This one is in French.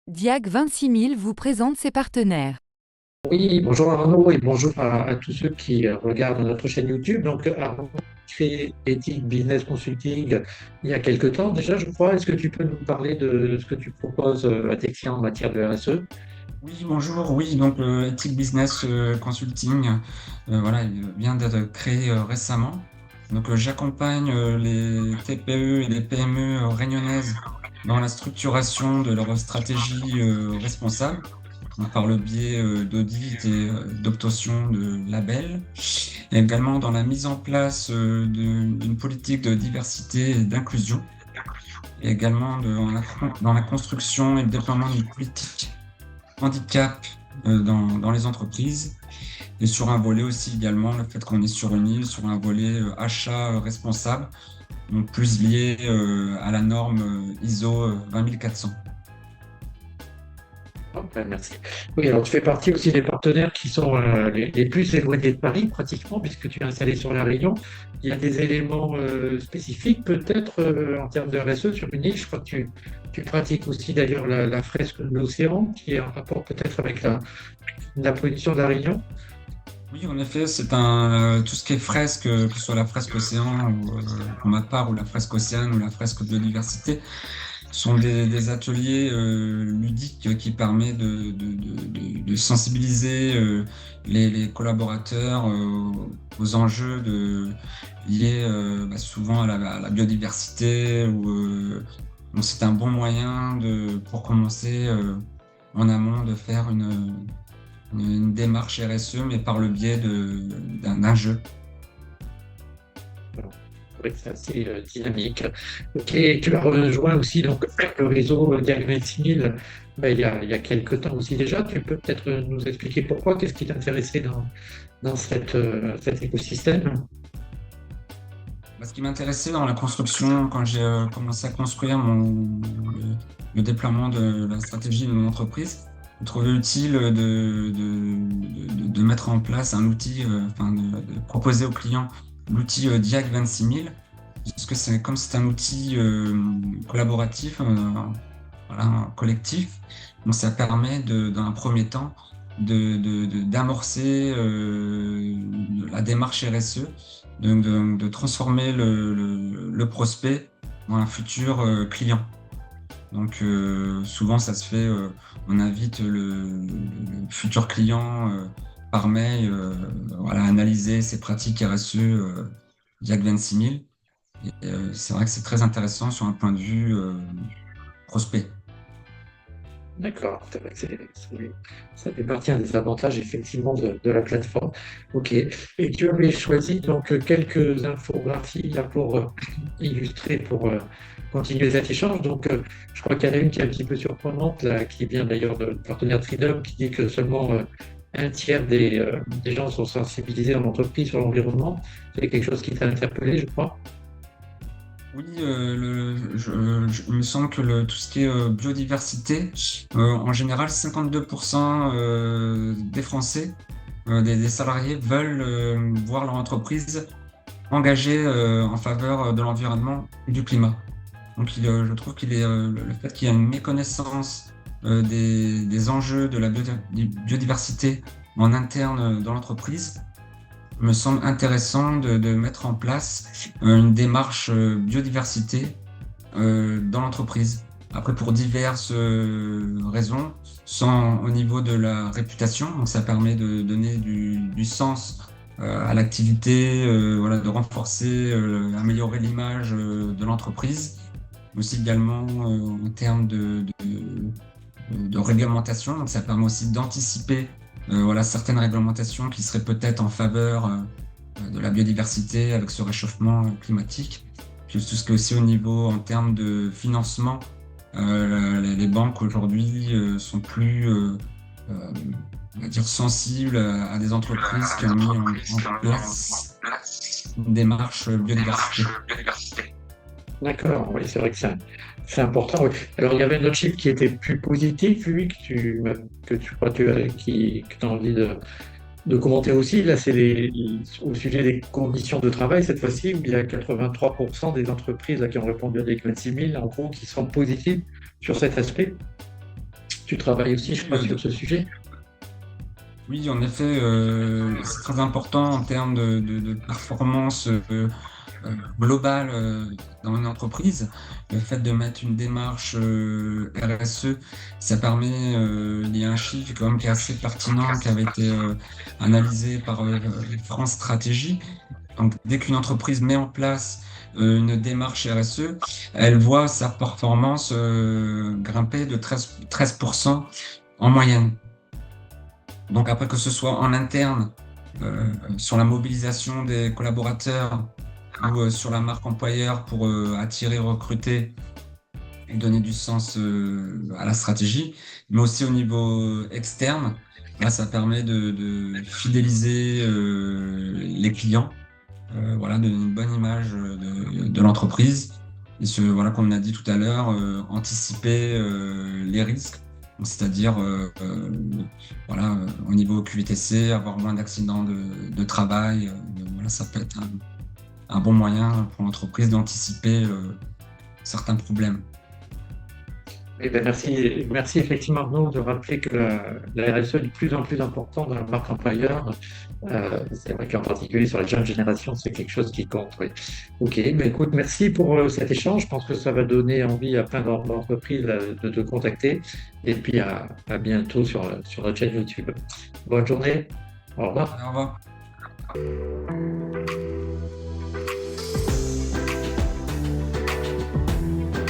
Diag 26000 vous présente ses partenaires. Oui, bonjour Arnaud et bonjour à tous ceux qui regardent notre chaîne YouTube. Donc, Arnaud, créé Ethic Business Consulting il y a quelque temps déjà, je crois. Est-ce que tu peux nous parler de ce que tu proposes à tes clients en matière de RSE? Oui, bonjour. Oui, donc Ethic Business Consulting, voilà, il vient d'être créé récemment. Donc j'accompagne les TPE et les PME réunionnaises dans la structuration de leur stratégie responsable, donc par le biais d'audits et d'obtention de labels, et également dans la mise en place d'une politique de diversité et d'inclusion, et également dans la construction et le déploiement d'une politique handicap dans les entreprises et sur un volet aussi également le fait qu'on est sur une île, sur un volet achat responsable, donc plus lié à la norme ISO 20400. Ah, ben, merci. Oui, alors tu fais partie aussi des partenaires qui sont les plus éloignés de Paris, pratiquement, puisque tu es installé sur La Réunion. Il y a des éléments spécifiques, peut-être, en termes de RSE sur une île. Je crois que tu pratiques aussi d'ailleurs la fresque de l'océan, qui est en rapport peut-être avec la pollution de La Réunion. Oui, en effet, c'est tout ce qui est fresque, que ce soit la fresque océan ou pour ma part, ou la fresque océane ou la fresque biodiversité, sont des ateliers ludiques qui permettent de sensibiliser les collaborateurs aux enjeux liés souvent à la biodiversité. Donc c'est un bon moyen pour commencer en amont de faire une démarche RSE, mais par le biais d'un jeu. Voilà. Oui, c'est assez dynamique. Ok, tu as rejoint aussi donc, le réseau Diag 6000 il y a quelques temps aussi déjà. Tu peux peut-être nous expliquer pourquoi, qu'est-ce qui t'intéressait dans cet écosystème? Ce qui m'intéressait dans la construction, quand j'ai commencé à construire le déploiement de la stratégie de mon entreprise, je trouvais utile de mettre en place un outil, de proposer aux clients l'outil Diag 26000, parce que comme c'est un outil collaboratif, voilà, collectif, donc ça permet dans un premier temps d'amorcer la démarche RSE, de transformer le prospect en un futur client. Donc souvent ça se fait, on invite le futur client par mail, voilà, à analyser ses pratiques RSE Diag 26000. Et c'est vrai que c'est très intéressant sur un point de vue prospect. D'accord, c'est vrai que ça fait partie un des avantages effectivement de la plateforme. Ok, et tu avais choisi donc quelques infographies là, pour illustrer, pour continuer cet échange. Donc, je crois qu'il y en a une qui est un petit peu surprenante, là, qui vient d'ailleurs de partenaire Freedom, qui dit que seulement un tiers des gens sont sensibilisés en entreprise sur l'environnement. C'est quelque chose qui t'a interpellé, je crois. Oui, il me semble que tout ce qui est biodiversité, en général, 52% des Français, des salariés veulent voir leur entreprise engagée en faveur de l'environnement et du climat. Donc, je trouve le fait qu'il y a une méconnaissance des enjeux de la biodiversité en interne dans l'entreprise me semble intéressant de mettre en place une démarche biodiversité dans l'entreprise. Après, pour diverses raisons, sans au niveau de la réputation, donc ça permet de donner du sens à l'activité, voilà, de renforcer, améliorer l'image de l'entreprise, aussi également en termes de réglementation. Donc ça permet aussi d'anticiper voilà, certaines réglementations qui seraient peut-être en faveur de la biodiversité avec ce réchauffement climatique. Puis tout ce qui est aussi au niveau en termes de financement, les banques aujourd'hui sont plus euh, on va dire sensibles à des entreprises qui ont mis en place une démarche biodiversité. D'accord, oui, c'est vrai que c'est important. Oui. Alors, il y avait un autre chiffre qui était plus positif, lui, que tu crois que tu as envie de commenter aussi. Là, c'est au sujet des conditions de travail, cette fois-ci, où il y a 83% des entreprises là, qui ont répondu à des 26 000, en gros, qui sont positives sur cet aspect. Tu travailles aussi, je Oui, crois, sur ce sujet. oui, en effet, c'est très important en termes de performance globale dans une entreprise. Le fait de mettre une démarche RSE, ça permet, il y a un chiffre quand même qui est assez pertinent, qui avait été analysé par France Stratégie. Donc, dès qu'une entreprise met en place une démarche RSE, elle voit sa performance grimper de 13% en moyenne. Donc après, que ce soit en interne, sur la mobilisation des collaborateurs ou sur la marque employeur pour attirer, recruter et donner du sens à la stratégie, mais aussi au niveau externe, là, ça permet de fidéliser les clients, voilà, donner une bonne image de l'entreprise. Et voilà, comme on a dit tout à l'heure, anticiper les risques, c'est-à-dire voilà, au niveau QVTC, avoir moins d'accidents de travail. Voilà, ça peut être un bon moyen pour l'entreprise d'anticiper certains problèmes. Eh ben, merci effectivement Arnaud de rappeler que la RSE est de plus en plus important dans la marque employeur. C'est vrai qu'en particulier sur la jeune génération, c'est quelque chose qui compte. Oui. Ok, mais écoute, merci pour cet échange. Je pense que ça va donner envie à plein d'entreprises de te contacter. Et puis à bientôt sur notre chaîne YouTube. Bonne journée. Au revoir. Au revoir.